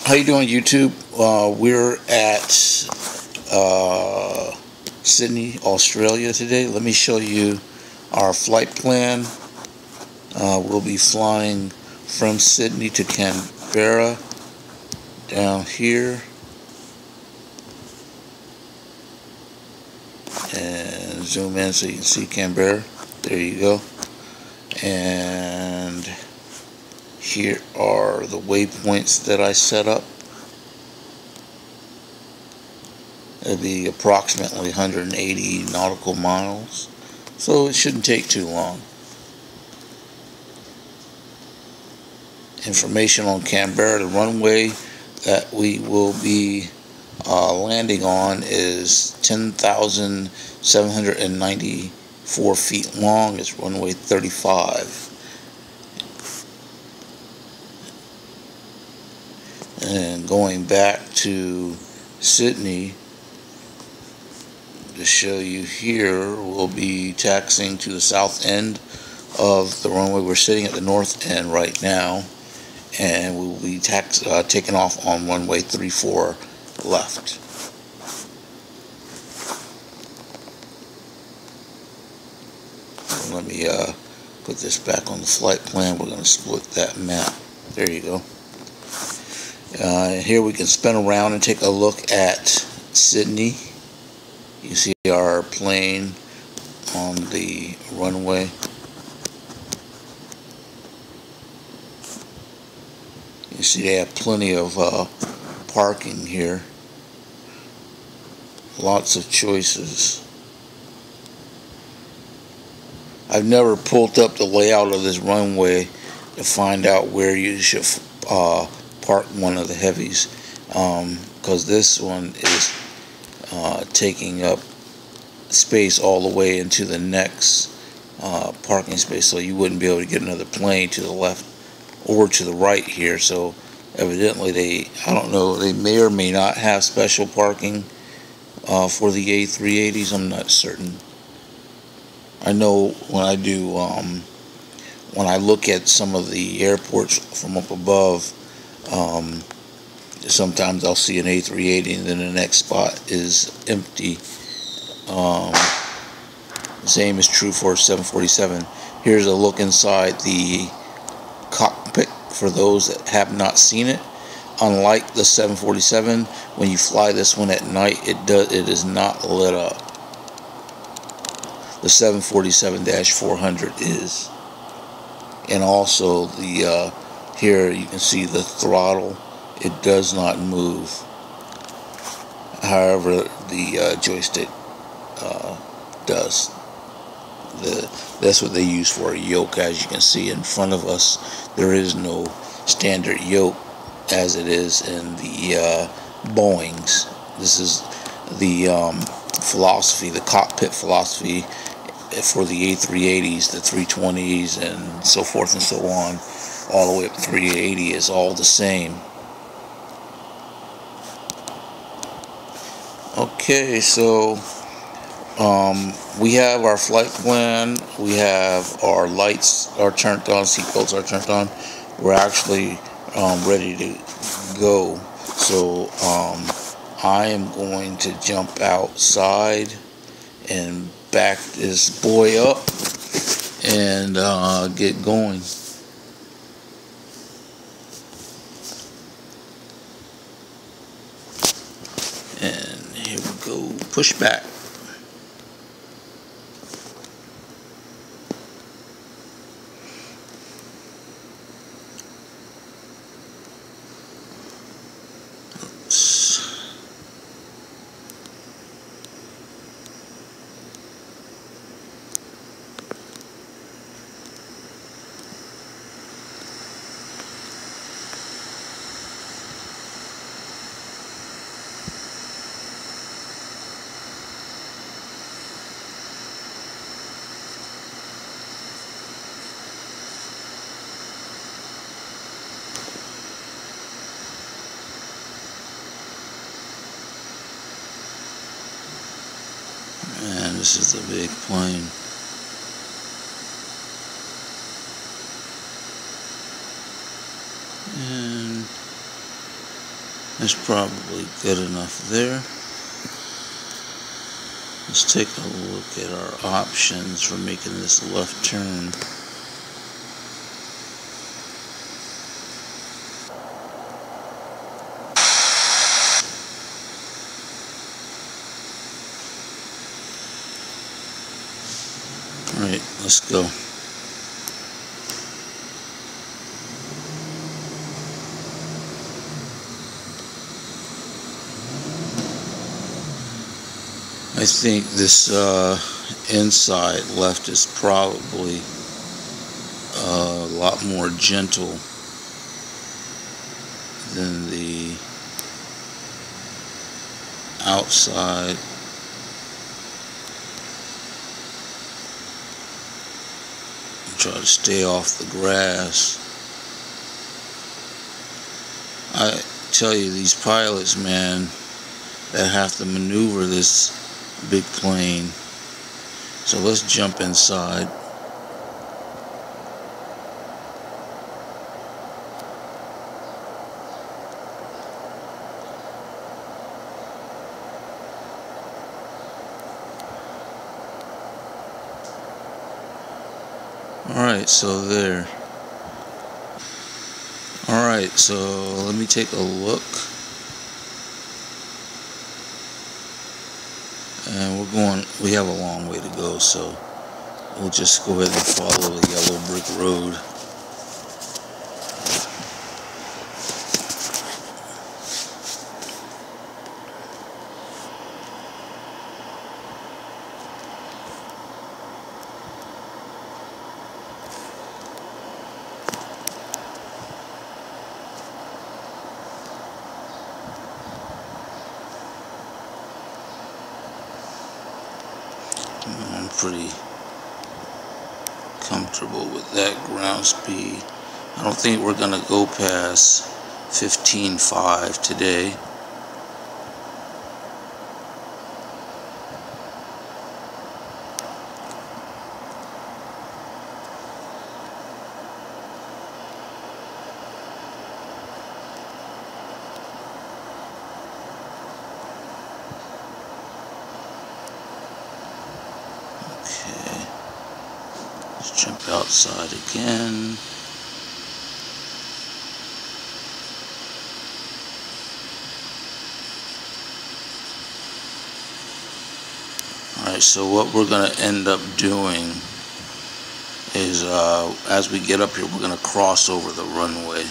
How you doing, YouTube? We're at Sydney, Australia today. Let me show you our flight plan. We'll be flying from Sydney to Canberra down here, and zoom in so you can see Canberra. There you go. And here are the waypoints that I set up. It'll be approximately 180 nautical miles, so it shouldn't take too long. Information on Canberra: the runway that we will be landing on is 10,794 feet long. It's runway 35. And going back to Sydney, to show you here, we'll be taxiing to the south end of the runway. We're sitting at the north end right now, and we'll be taking off on runway 34 left. Let me put this back on the flight plan. We're going to split that map. There you go. Here we can spin around and take a look at Sydney. You see our plane on the runway. You see they have plenty of parking here. Lots of choices. I've never pulled up the layout of this runway to find out where you should park one of the heavies, because this one is taking up space all the way into the next parking space, so you wouldn't be able to get another plane to the left or to the right here. So evidently I don't know, they may or may not have special parking for the A380s. I'm not certain. I know when I do when I look at some of the airports from up above, sometimes I'll see an A380 and then the next spot is empty. The same is true for 747. Here's a look inside the cockpit for those that have not seen it. Unlike the 747, when you fly this one at night, it is not lit up. The 747-400 is. And also the here you can see the throttle. It does not move. However, the joystick does. That's what they use for a yoke. As you can see in front of us, there is no standard yoke as it is in the Boeings. This is the philosophy, the cockpit philosophy for the A380s, the 320s, and so forth and so on, all the way up to 380 is all the same. Okay, so we have our flight plan. We have our lights are turned on, seatbelts are turned on. We're actually ready to go. So I am going to jump outside and back this boy up and get going. And here we go, push back. And this is the big plane. And That's probably good enough there. Let's take a look at our options for making this left turn. Alright, let's go. I think this inside left is probably a lot more gentle than the outside. Try to stay off the grass. I tell you, these pilots, man, that have to maneuver this big plane. So let's jump inside. Alright, so there. Alright, so let me take a look. And we have a long way to go, so we'll just go ahead and follow the yellow brick road. I'm pretty comfortable with that ground speed. I don't think we're gonna go past 15.5 today. Jump outside again. Alright, so what we're going to end up doing is as we get up here, we're going to cross over the runway.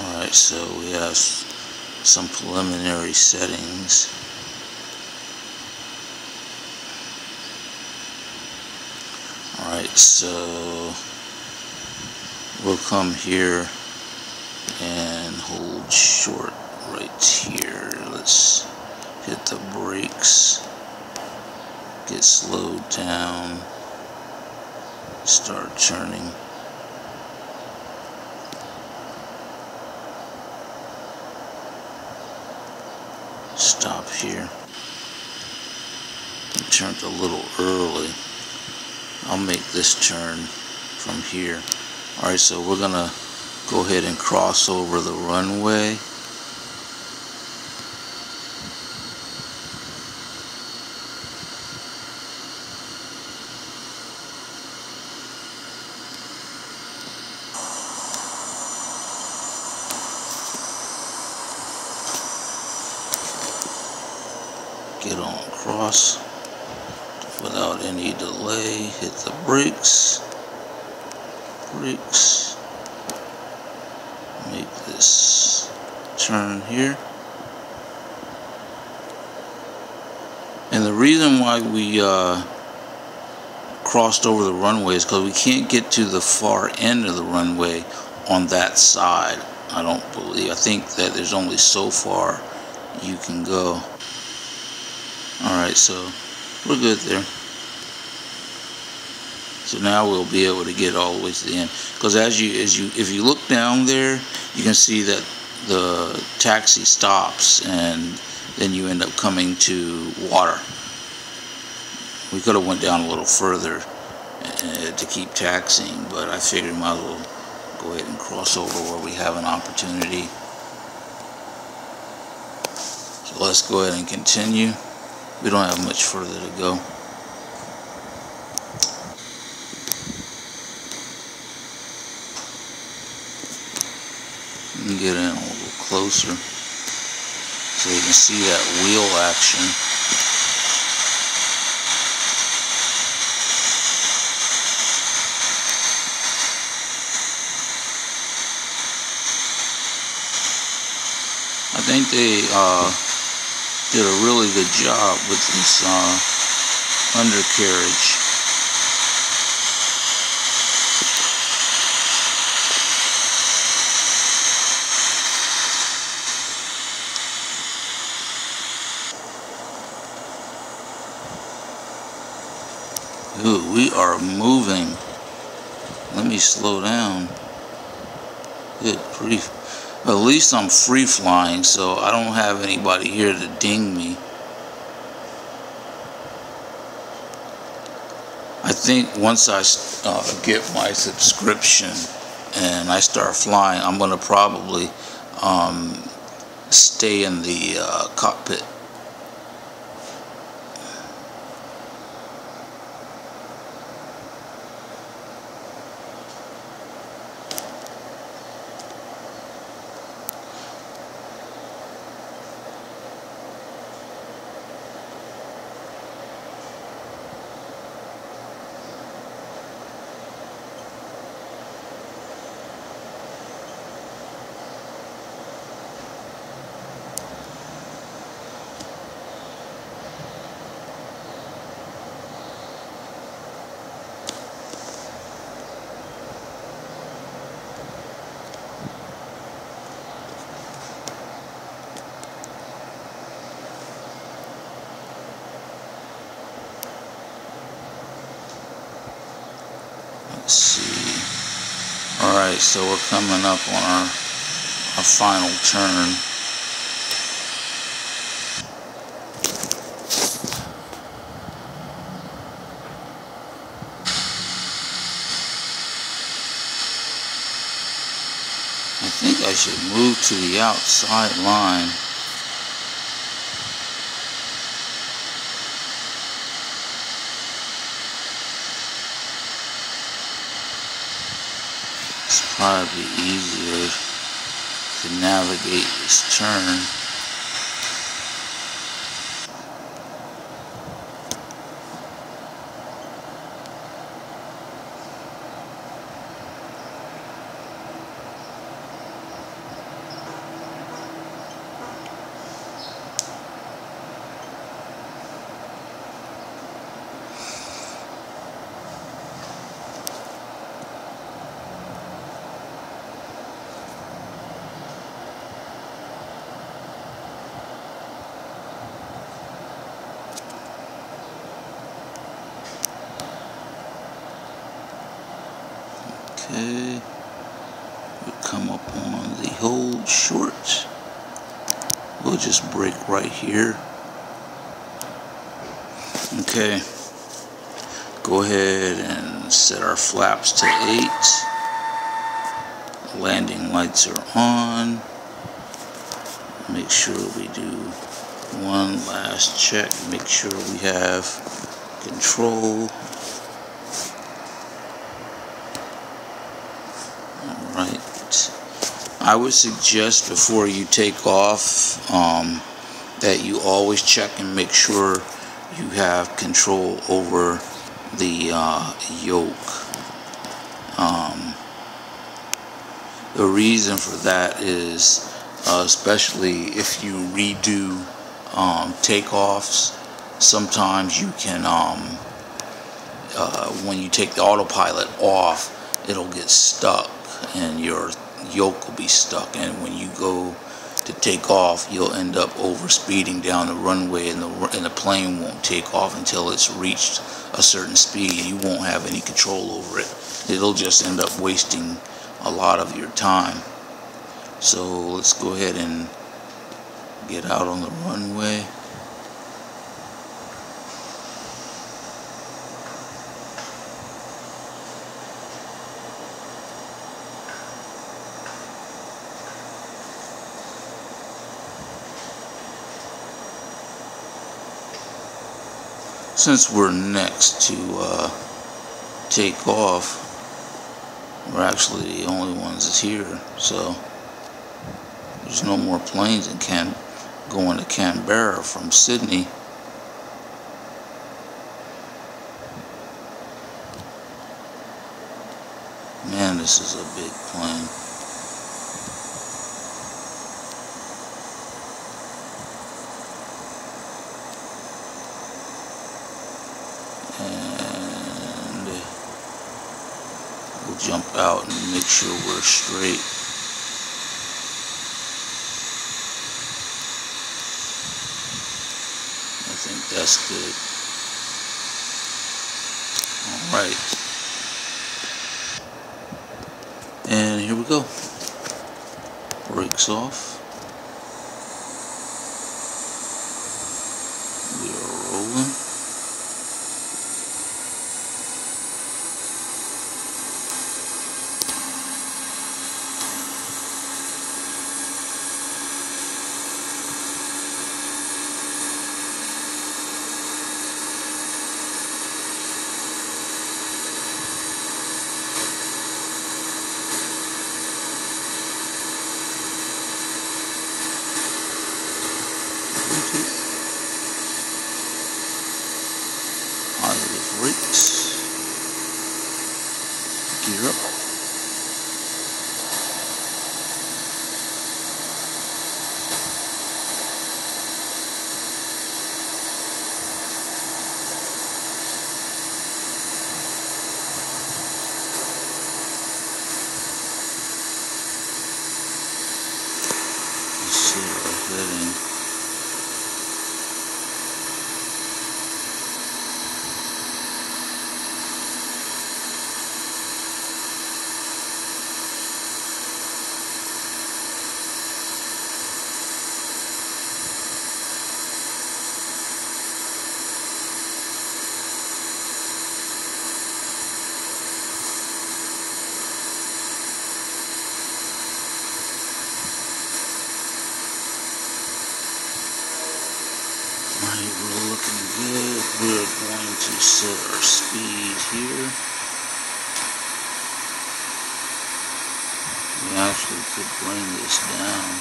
Alright, so we have some preliminary settings. Alright, so we'll come here and hold short right here. Let's hit the brakes, get slowed down, start turning. Stop here. I turned a little early. I'll make this turn from here. Alright, so we're gonna go ahead and cross over the runway. Get on across without any delay. Hit the brakes. Make this turn here. And the reason why we crossed over the runway is because we can't get to the far end of the runway on that side. I don't believe. I think that there's only so far you can go. Alright, so we're good there. So now we'll be able to get all the way to the end. Because if you look down there, you can see that the taxi stops and then you end up coming to water. We could have went down a little further to keep taxiing, but I figured might as well go ahead and cross over where we have an opportunity. So let's go ahead and continue. We don't have much further to go. Get in a little closer so you can see that wheel action. I think they did a really good job with this undercarriage. Ooh, we are moving. Let me slow down. Good grief. At least I'm free flying, so I don't have anybody here to ding me. I think once I get my subscription and I start flying, I'm going to probably stay in the cockpit. Let's see. Alright, so we're coming up on our final turn. I think I should move to the outside line. It's probably easier to navigate this turn. Okay, we'll come up on the hold short. We'll just brake right here. Okay, go ahead and set our flaps to 8. Landing lights are on. Make sure we do one last check. Make sure we have control. I would suggest before you take off that you always check and make sure you have control over the yoke. The reason for that is especially if you redo takeoffs, sometimes you can when you take the autopilot off, it'll get stuck and your yoke will be stuck, and when you go to take off, you'll end up over speeding down the runway, and the plane won't take off until it's reached a certain speed. You won't have any control over it. It'll just end up wasting a lot of your time. So let's go ahead and get out on the runway. Since we're next to take off, we're actually the only ones here, so there's no more planes going to Canberra from Sydney. Man, this is a big plane. And we'll jump out and make sure we're straight. I think that's good. Alright. And here we go. Brakes off. We are rolling. Positive brakes. Gear up. Let's see our heading. Alright, we're looking good. We're going to set our speed here. We actually could bring this down.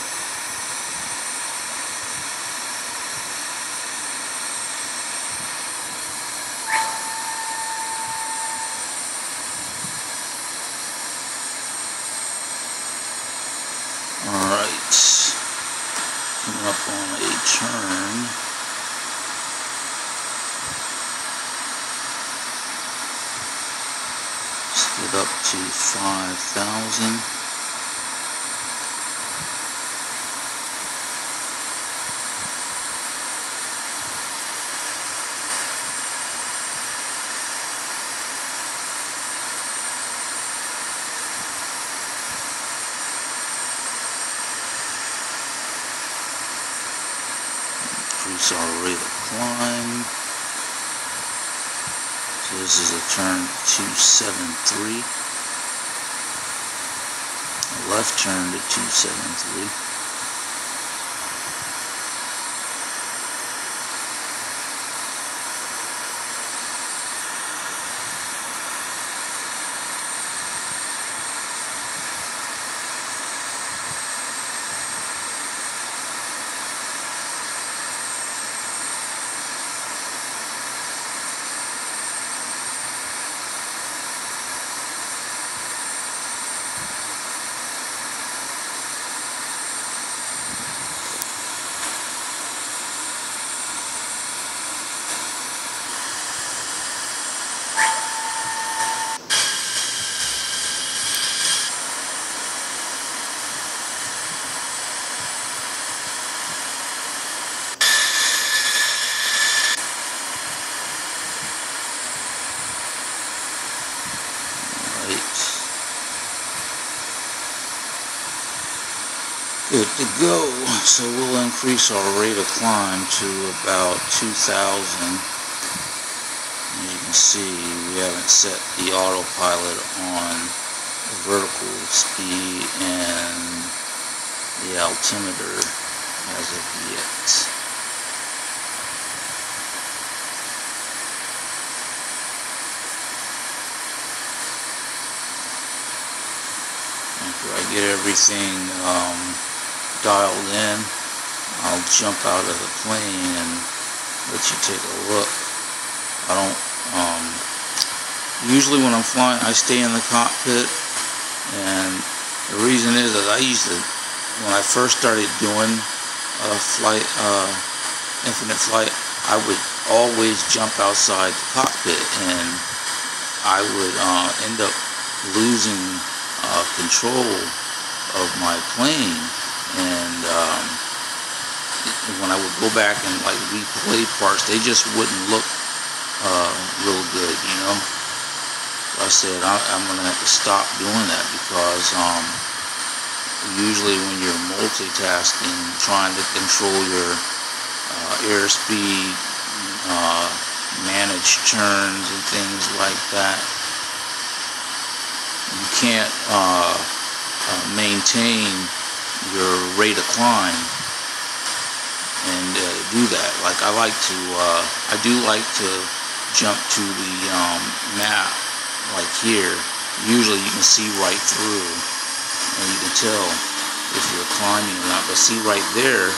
Alright, coming up on a turn. Let's get up to 5,000. Increase our rate of climb. So this is a turn 273. A left turn to 273. good to go. So we'll increase our rate of climb to about 2,000. As you can see, we haven't set the autopilot on the vertical speed and the altimeter as of yet. After I get everything dialed in, I'll jump out of the plane and let you take a look. I don't, usually when I'm flying, I stay in the cockpit, and the reason is that I used to, when I first started doing flight, infinite flight, I would always jump outside the cockpit, and I would end up losing control of my plane, and when I would go back and like replay parts, they just wouldn't look real good, you know. So I said I'm gonna have to stop doing that, because usually when you're multitasking, trying to control your airspeed, manage turns and things like that, you can't maintain your rate of climb and do that. Like I do like to jump to the map, like here. Usually you can see right through, and you can tell if you're climbing or not. But see right there,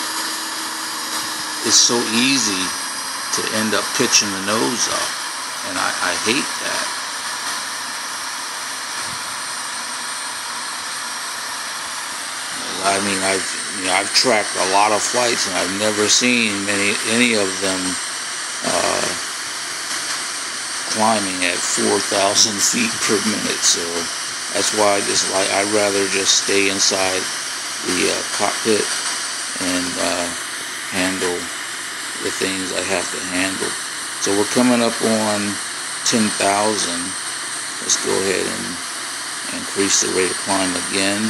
it's so easy to end up pitching the nose up, and I hate that. I mean, I've tracked a lot of flights, and I've never seen any of them climbing at 4,000 feet per minute. So that's why I'd rather just stay inside the cockpit and handle the things I have to handle. So we're coming up on 10,000. Let's go ahead and increase the rate of climb again.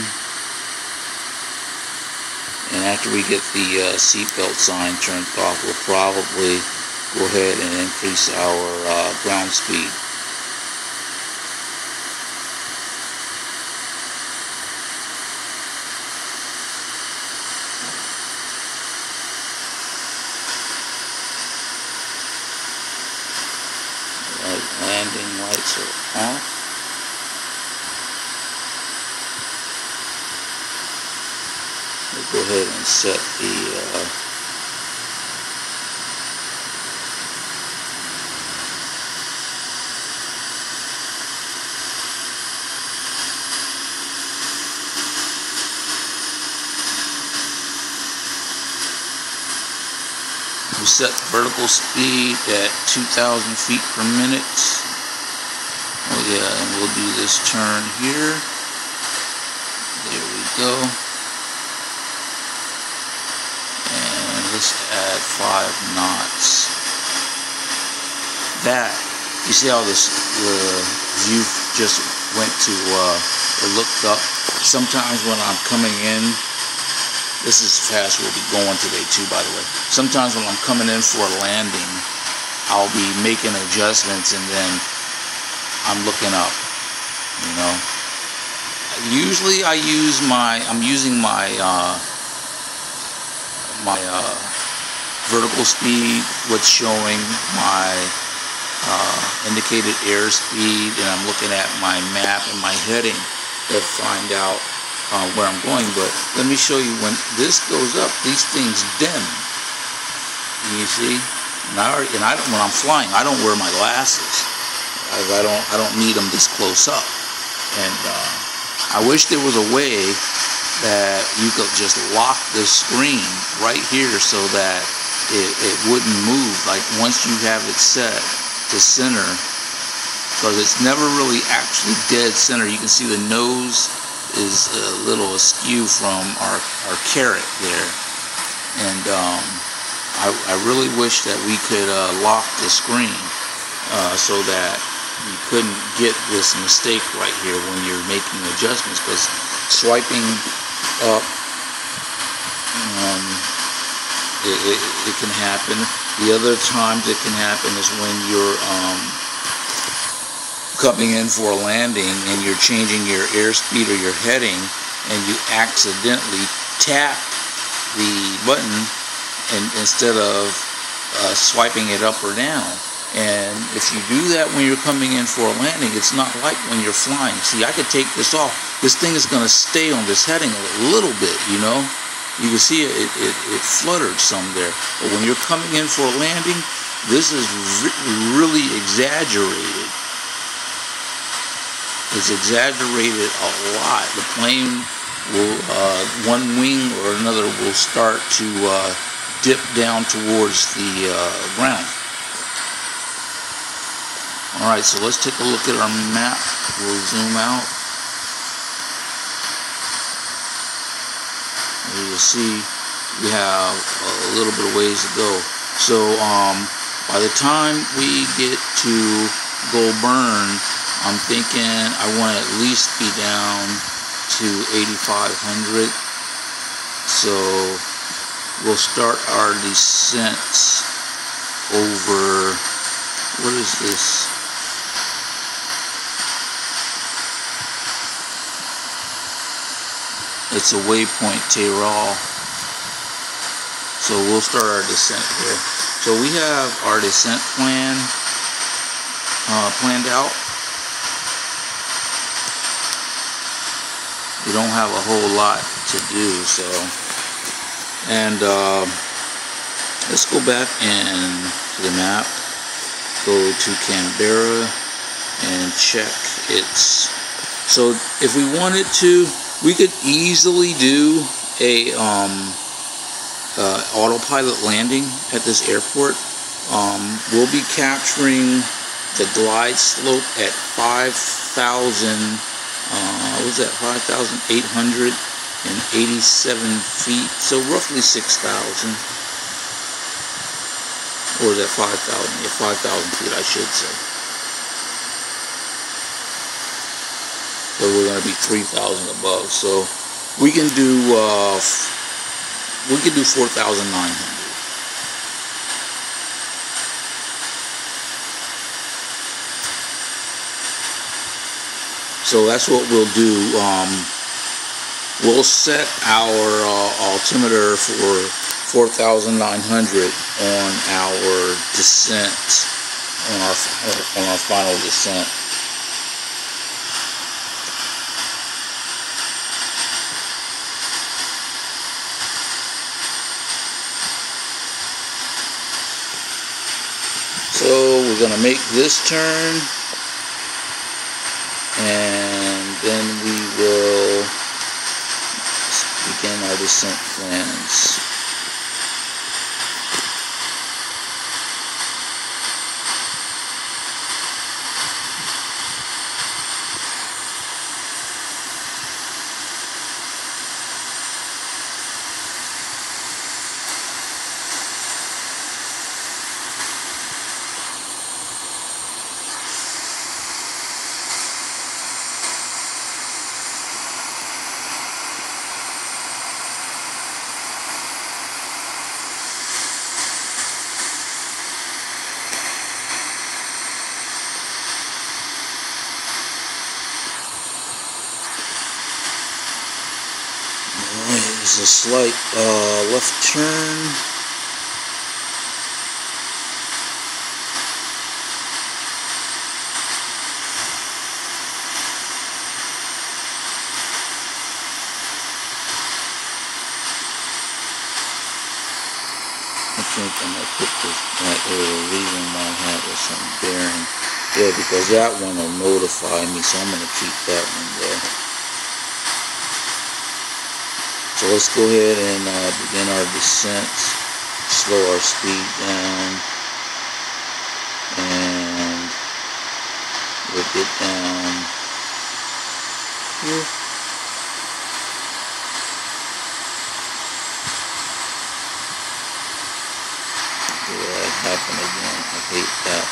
And after we get the seatbelt sign turned off, we'll probably go ahead and increase our ground speed. Alright, landing lights are off. We'll go ahead and set the we set vertical speed at 2,000 feet per minute. Oh yeah, and we'll do this turn here. There we go. Let's add 5 knots. That, you see how the view just went to, or looked up? Sometimes when I'm coming in, this is fast we'll be going today too, by the way. Sometimes when I'm coming in for a landing, I'll be making adjustments, and then I'm looking up, you know. Usually I'm using my vertical speed, what's showing my indicated airspeed, and I'm looking at my map and my heading to find out where I'm going. But let me show you, when this goes up, these things dim. You see? And when I'm flying, I don't wear my glasses. I don't need them this close up. And I wish there was a way that you could just lock the screen right here so that it wouldn't move, like once you have it set to center, because it's never really actually dead center. You can see the nose is a little askew from our carrot there, and I really wish that we could lock the screen so that you couldn't get this mistake right here when you're making adjustments, because swiping up Um, it can happen. The other times it can happen is when you're coming in for a landing and you're changing your airspeed or your heading, and you accidentally tap the button and instead of swiping it up or down. And if you do that when you're coming in for a landing, it's not like when you're flying. See, I could take this off. This thing is going to stay on this heading a little bit, you know. You can see it fluttered some there. But when you're coming in for a landing, this is really exaggerated. It's exaggerated a lot. The plane will, one wing or another will start to dip down towards the ground. Alright, so let's take a look at our map. We'll zoom out. As you see, we have a little bit of ways to go. So by the time we get to Goulburn, I'm thinking I want to at least be down to 8,500. So we'll start our descents over, what is this? It's a waypoint, Tyrol. So we'll start our descent here. So we have our descent planned out. We don't have a whole lot to do, so. And let's go back to the map. Go to Canberra and check its. So if we wanted to, we could easily do a autopilot landing at this airport. We'll be capturing the glide slope at 5,000. What was that? 5,887 feet. So roughly 6,000. Or is that 5,000? Yeah, 5,000 feet, I should say. So we're going to be 3,000 above. So we can do 4,900. So that's what we'll do. We'll set our altimeter for 4,900 on our descent, on our final descent. So we're going to make this turn, and then we will begin our descent plans. There's a slight left turn. I think I'm going to put this right there, reason why I have with some bearing. Yeah, because that one will notify me, so I'm going to keep that one there. So let's go ahead and begin our descent. Slow our speed down, and we'll get down here. Will that happen again? I hate that.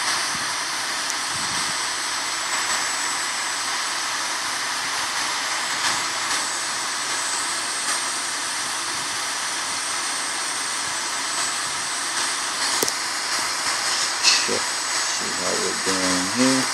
check, see how we're doing here.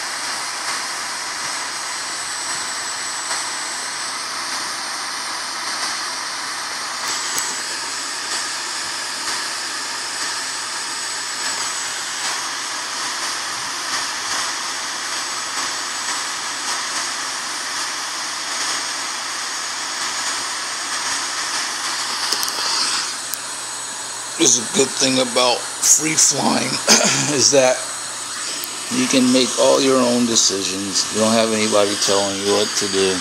Is a good thing about free flying is that you can make all your own decisions. You don't have anybody telling you what to do.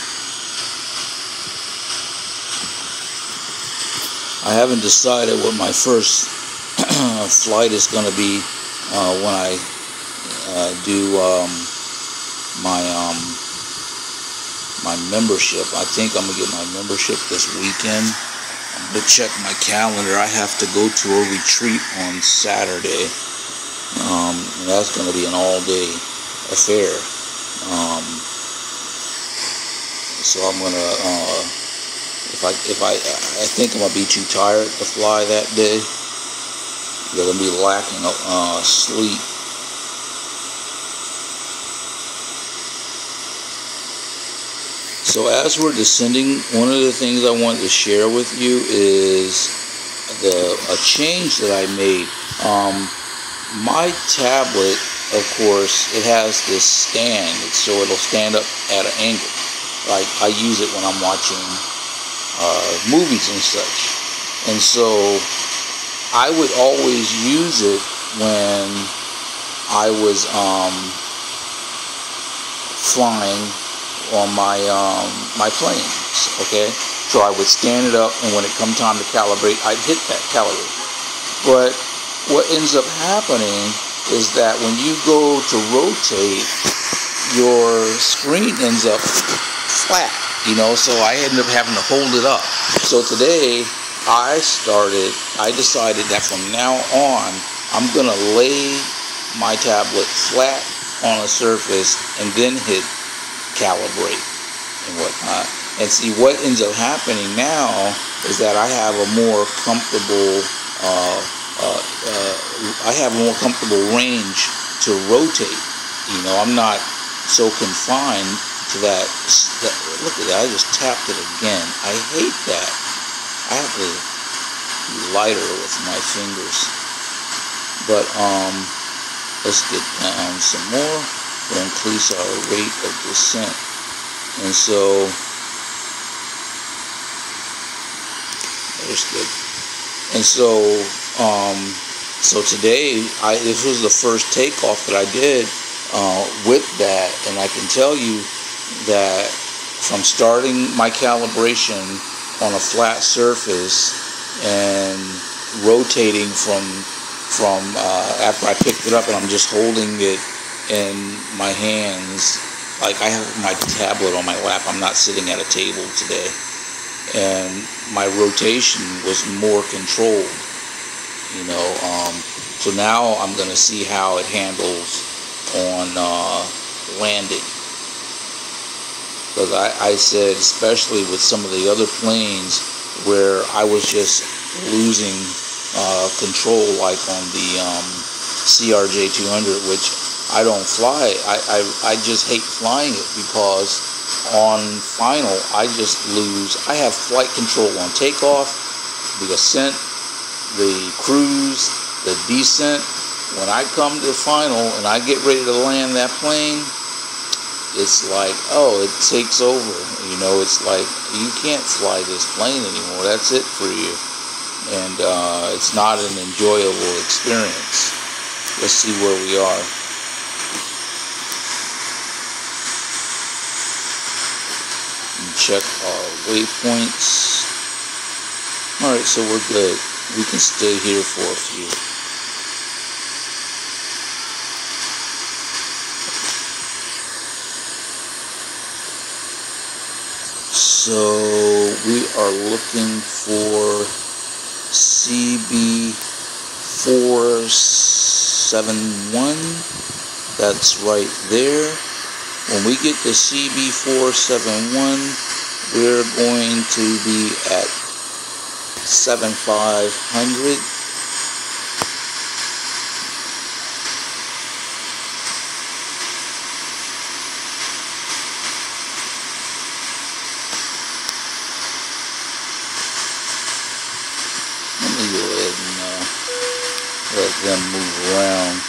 I haven't decided what my first flight is going to be when I do my membership. I think I'm going to get my membership this weekend. I'm going to check my calendar. I have to go to a retreat on Saturday. And that's going to be an all-day affair. So I'm going to, I think I'm going to be too tired to fly that day. I'm going to be lacking sleep. So as we're descending, one of the things I wanted to share with you is a change that I made. My tablet, of course, it has this stand, so it'll stand up at an angle. Like I use it when I'm watching movies and such. And so I would always use it when I was flying on my planes, okay? So I would stand it up, and when it come time to calibrate, I'd hit that calibrate. But what ends up happening is that when you go to rotate, your screen ends up flat, you know, so I ended up having to hold it up. So today, I decided that from now on, I'm gonna lay my tablet flat on a surface and then hit calibrate and whatnot. And see, what ends up happening now is that I have a more comfortable range to rotate. You know, I'm not so confined to that. Look at that, I just tapped it again. I hate that. I have to be lighter with my fingers. But let's get down some more. We'll increase our rate of descent. And so there's good. And so so today this was the first takeoff that I did with that, and I can tell you that from starting my calibration on a flat surface and rotating from after I picked it up, and I'm just holding it in my hands, like I have my tablet on my lap. I'm not sitting at a table today, and my rotation was more controlled, you know. So now I'm going to see how it handles on landing, because I said, especially with some of the other planes where I was just losing control, like on the CRJ 200, which I don't fly. I just hate flying it, because on final I just lose. I have flight control on takeoff, the ascent, the cruise, the descent. When I come to final and I get ready to land that plane, it's like, oh, it takes over. You know, it's like, you can't fly this plane anymore. That's it for you. And it's not an enjoyable experience. Let's see where we are. Check our waypoints. Alright, so we're good. We can stay here for a few. So we are looking for CB471. That's right there. When we get to CB471, we're going to be at 7,500. around.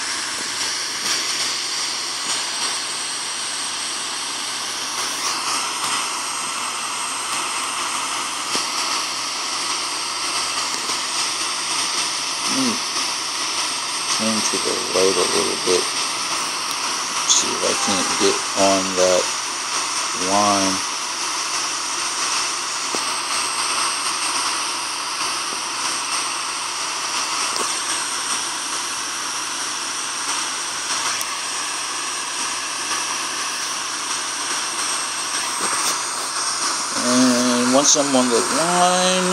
Turn to the right a little bit. See if I can't get on that line. And once I'm on the line,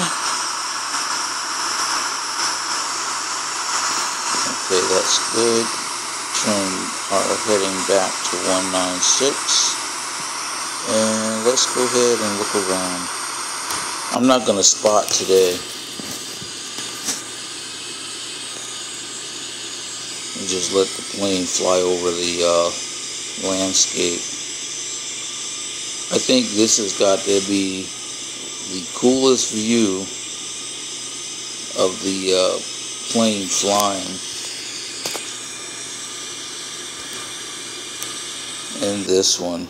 okay, that's good. Turn our heading back to 196. And let's go ahead and look around. I'm not going to spot today. And just let the plane fly over the landscape. I think this has got to be the coolest view of the plane flying. In this one,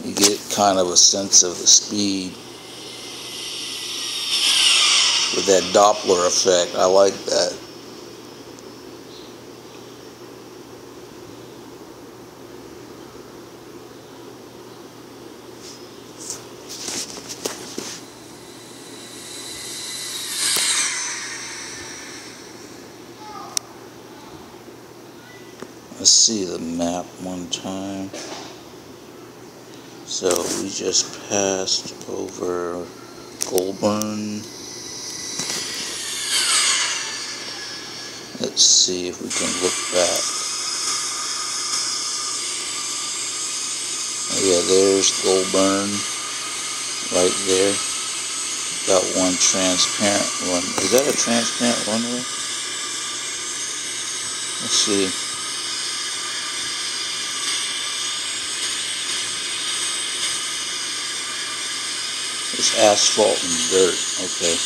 you get kind of a sense of the speed with that Doppler effect. I like that. Let's see the map one time. So we just passed over Goulburn. Let's see if we can look back. Oh yeah, there's Goulburn right there. Got one transparent run. Is that a transparent runway? Let's see. It's asphalt and dirt. Okay.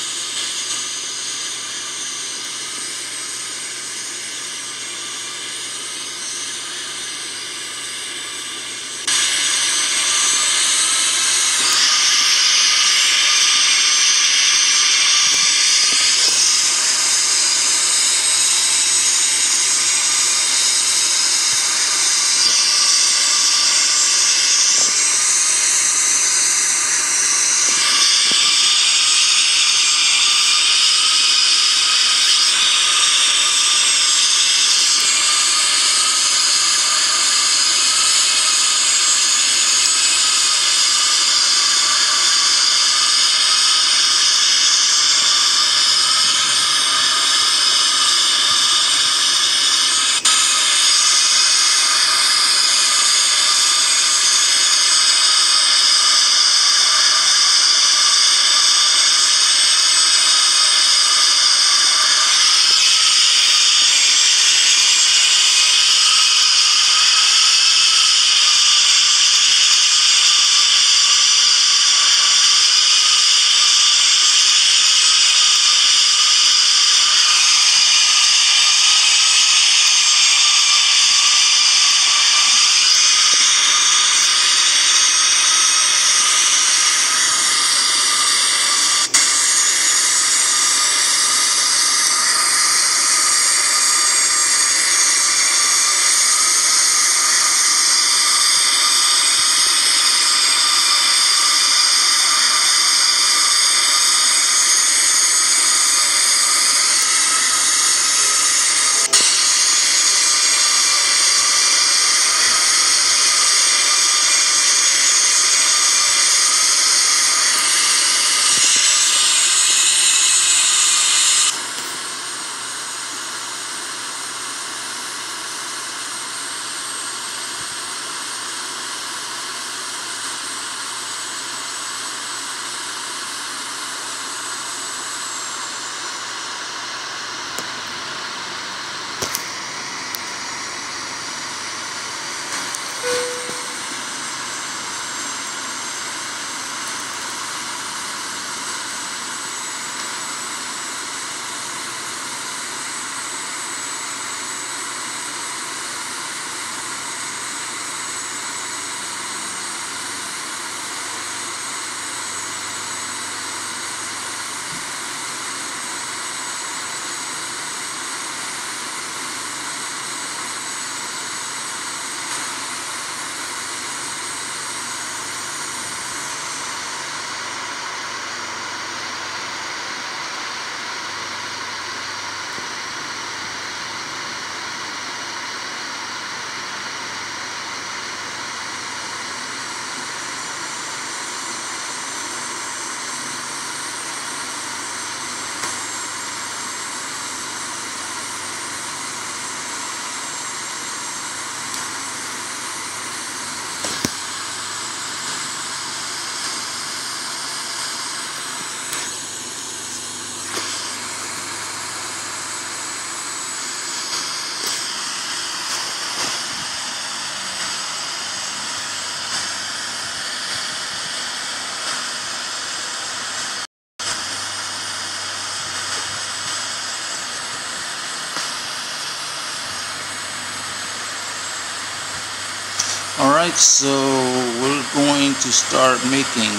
Alright, so we're going to start making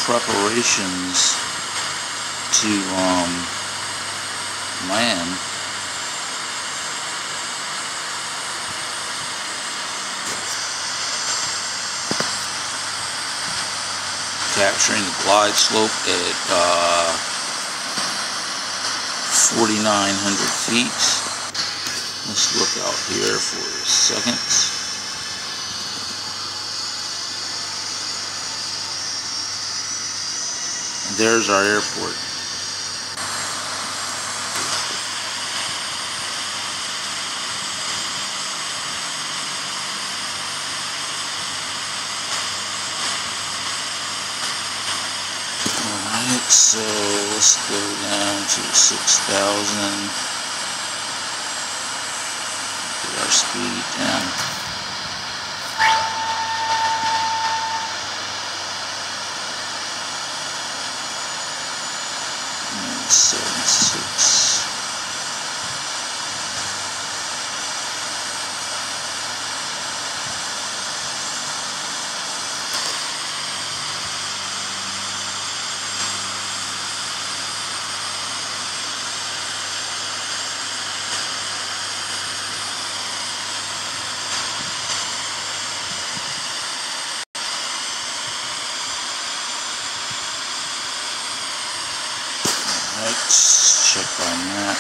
preparations to land. Capturing the glide slope at 4,900 feet. Let's look out here for a second. And there's our airport. Alright, so let's go down to 6,000. Get our speed down. 76. Let's check on that.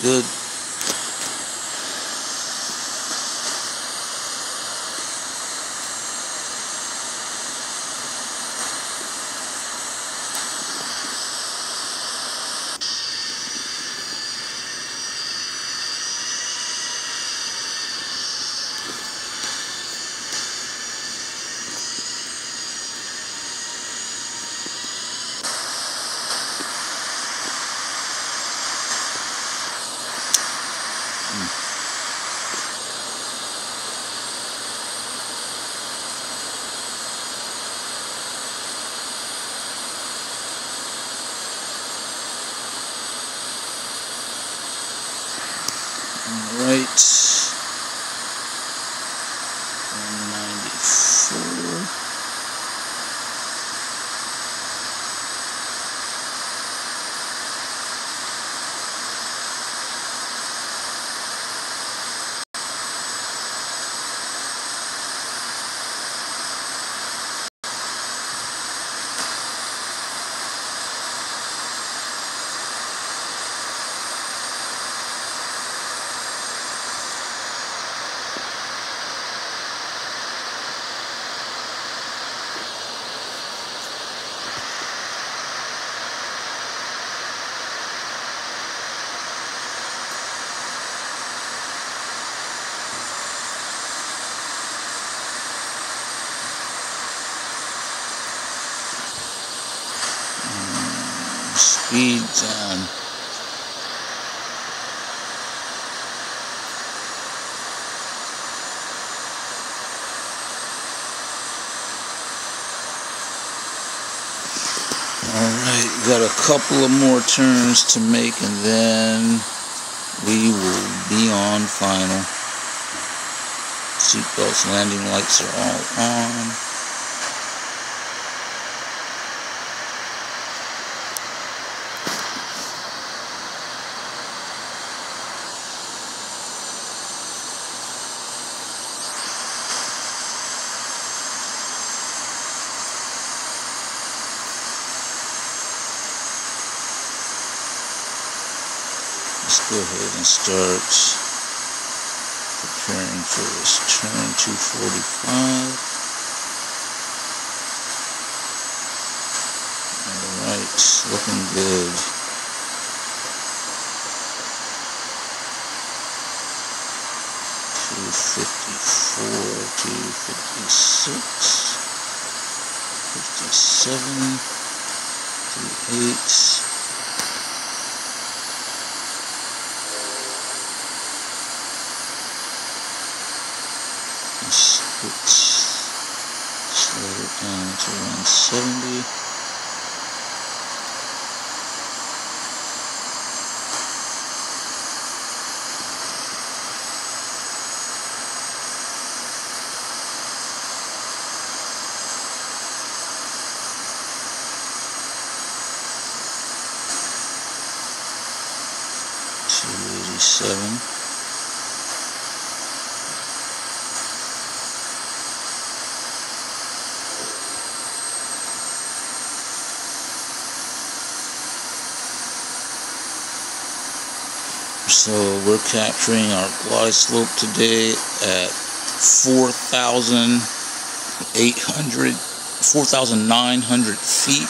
Good. Alright, 194. Speed down. Alright, got a couple of more turns to make and then we will be on final. Seatbelts, landing lights are all on. Let's go ahead and start preparing for this turn 245. Alright, looking good. $254, $256, $57, $58. Let's slow it down to around 70. $287. So we're capturing our glide slope today at 4,900 feet.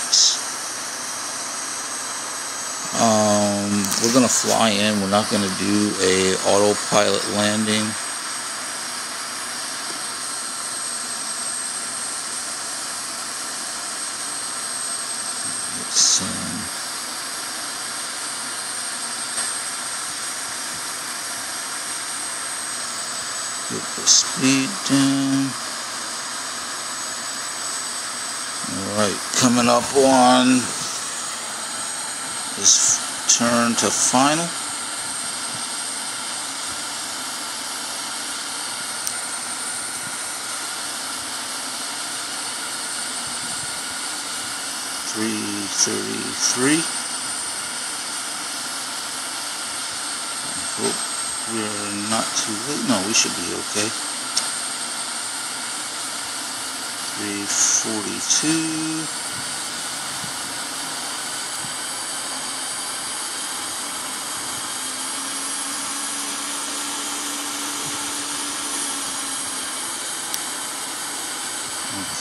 We're gonna fly in. We're not gonna do a autopilot landing. Let's get the speed down. Alright, coming up on this turn to final. $333. I hope we're not too late. No, we should be okay. $342.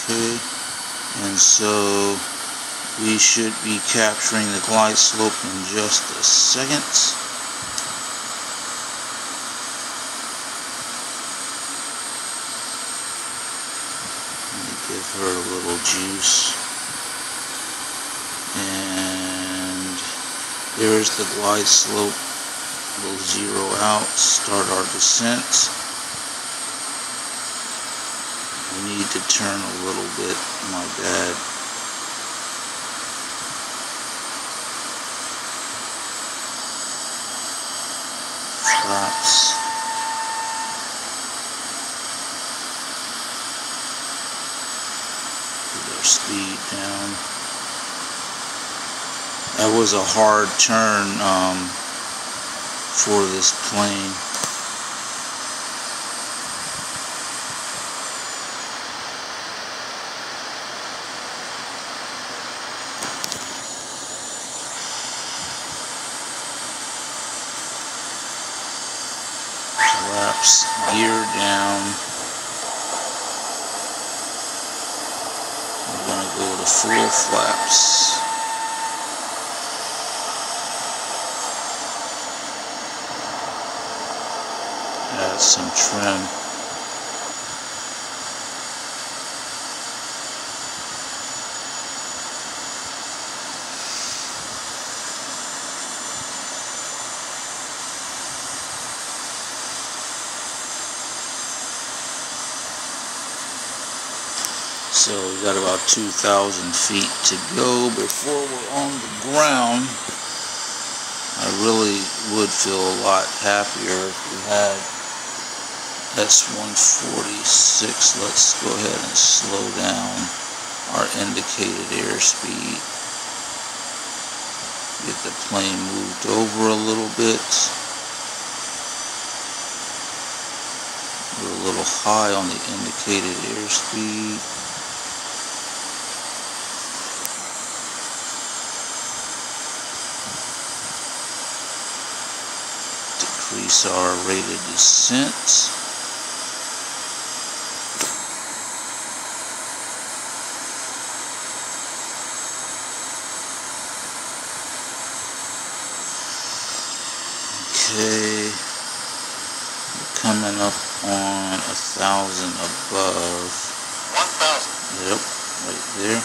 Okay, and so we should be capturing the glide slope in just a second. Let me give her a little juice. And there's the glide slope. We'll zero out, start our descent. We need to turn a little bit, my bad. Flaps. Put our speed down. That was a hard turn for this plane. Flaps, gear down. We're going to go to full flaps. Add some trim. So we got about 2,000 feet to go before we're on the ground. I really would feel a lot happier if we had S-146. Let's go ahead and slow down our indicated airspeed. Get the plane moved over a little bit. We're a little high on the indicated airspeed. Decrease our rated descent. Okay, we're coming up on 1,000 above. 1,000. Yep, right there.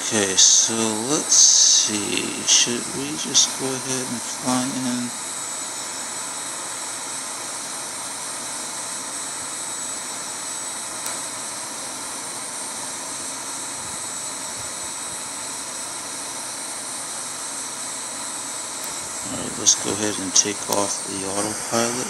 Okay, so let's see. Should we just go ahead and fly in? Alright, let's go ahead and take off the autopilot.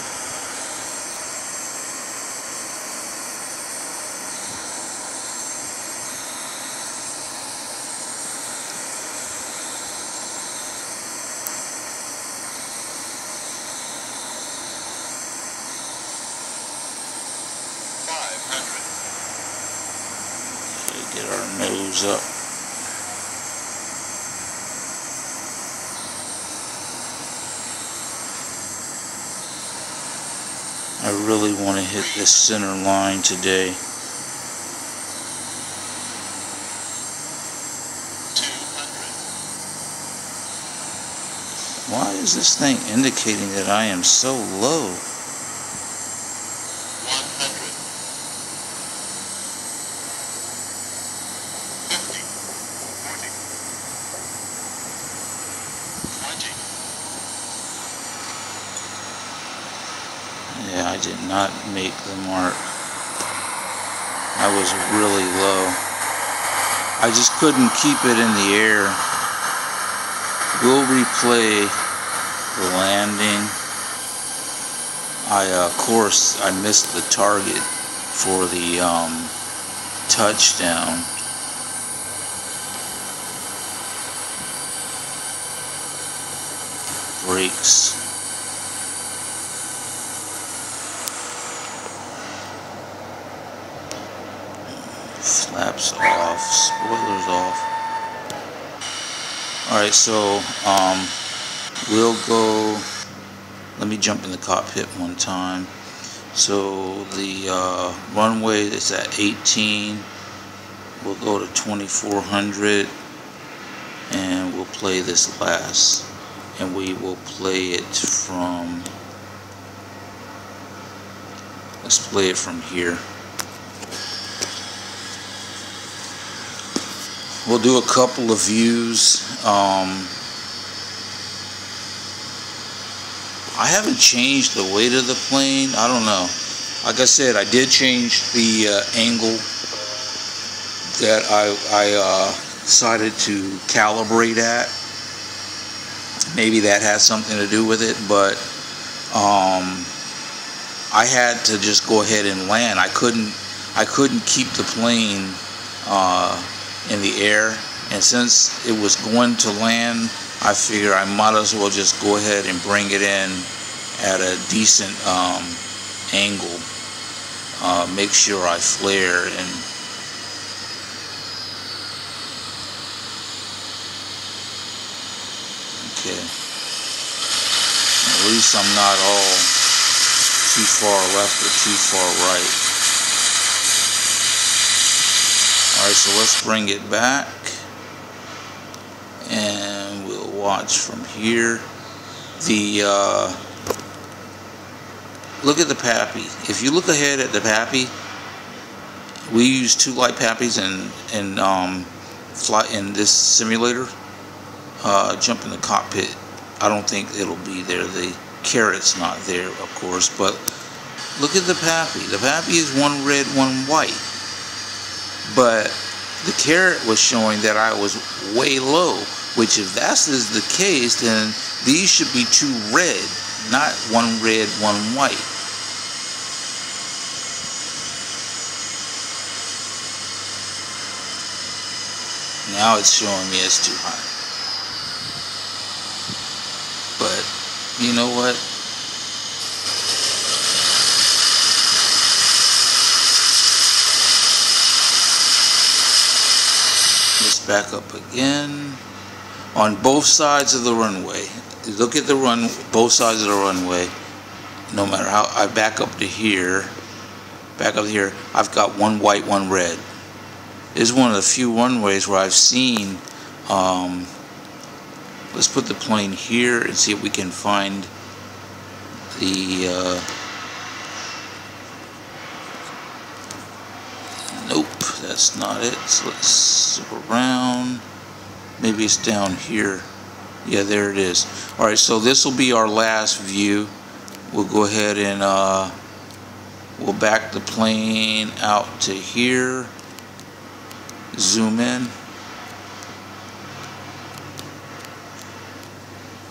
Get our nose up. I really want to hit this center line today. 200. Why is this thing indicating that I am so low? 100. 50. 40. 20. Yeah, I did not make the mark. I was really low. I just couldn't keep it in the air. We'll replay the landing. Of course, I missed the target for the touchdown. Brakes. Flaps off, spoilers off. Alright, so we'll go, let me jump in the cockpit one time. So the runway is at 18, we'll go to 2400, and we'll play this last, and we will play it from, let's play it from here. We'll do a couple of views. I haven't changed the weight of the plane. I don't know. Like I said, I did change the angle that I decided to calibrate at. Maybe that has something to do with it, but I had to just go ahead and land. I couldn't keep the plane in the air, and since it was going to land, I figured I might as well just go ahead and bring it in at a decent angle. Make sure I flare, and okay, at least I'm not all too far left or too far right. Alright, so let's bring it back, and we'll watch from here. Look at the PAPI. If you look ahead at the PAPI, we use 2 light PAPIs and fly in this simulator. Jump in the cockpit. I don't think it'll be there. The carrot's not there, of course, but look at the PAPI. The PAPI is 1 red, 1 white. But the carrot was showing that I was way low, which if that is the case, then these should be 2 red, not 1 red, 1 white. Now it's showing me it's too high. But you know what? Back up again on both sides of the runway. Look at the both sides of the runway. No matter how I back up to here, I've got 1 white, 1 red. This is one of the few runways where I've seen. Let's put the plane here and see if we can find the nope, that's not it. So let's zip around. Maybe it's down here. Yeah, there it is. Alright, so this will be our last view. We'll go ahead and we'll back the plane out to here. Zoom in.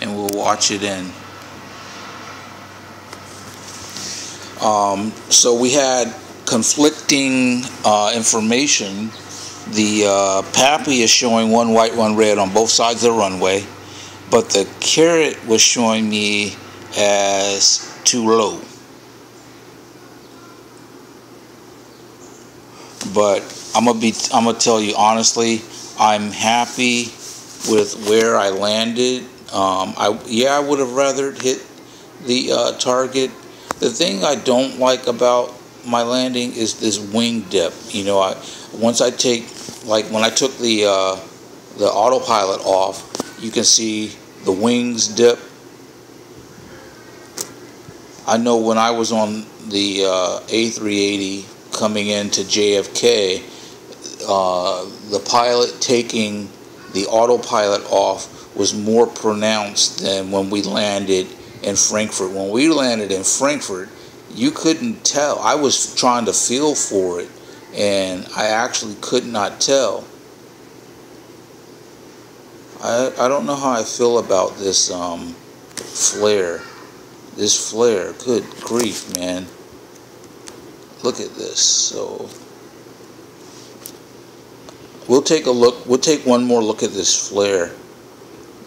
and we'll watch it in. So we had conflicting information. The PAPI is showing one white, one red on both sides of the runway, but the carrot was showing me as too low. But I'm gonna tell you honestly, I'm happy with where I landed. I would have rather hit the target. The thing I don't like about my landing is this wing dip. You know, once I take, like when I took the autopilot off, you can see the wings dip. I know when I was on the A380 coming into JFK, the pilot taking the autopilot off was more pronounced than when we landed in Frankfurt. When we landed in Frankfurt, you couldn't tell. I was trying to feel for it, and I actually could not tell. I don't know how I feel about this flare. This flare, good grief, man. Look at this. So we'll take a look. We'll take one more look at this flare.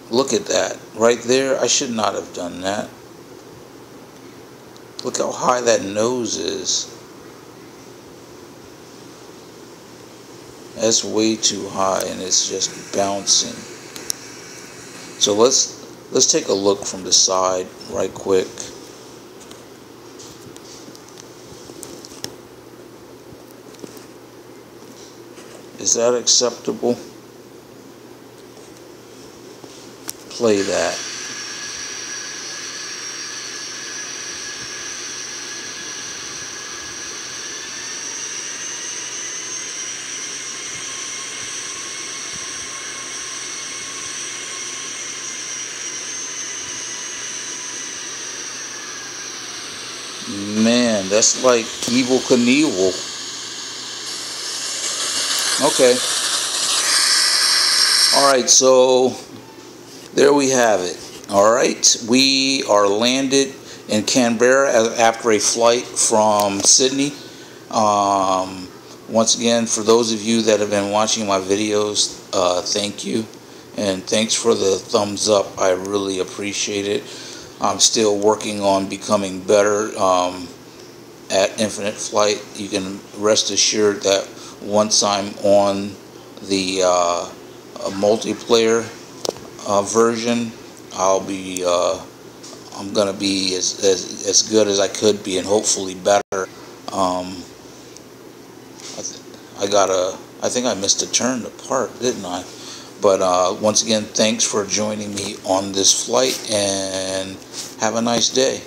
Look at that right there. I should not have done that. Look how high that nose is. That's way too high, and it's just bouncing. So let's take a look from the side right quick. Is that acceptable? Play that. Man, that's like Evel Knievel. Okay. Alright, so there we have it. Alright, we are landed in Canberra after a flight from Sydney. Once again, for those of you that have been watching my videos, thank you. And thanks for the thumbs up. I really appreciate it. I'm still working on becoming better at Infinite Flight. You can rest assured that once I'm on the multiplayer version, I'm gonna be as good as I could be, and hopefully better. I think I missed a turn to park, didn't I? But once again, thanks for joining me on this flight, and have a nice day.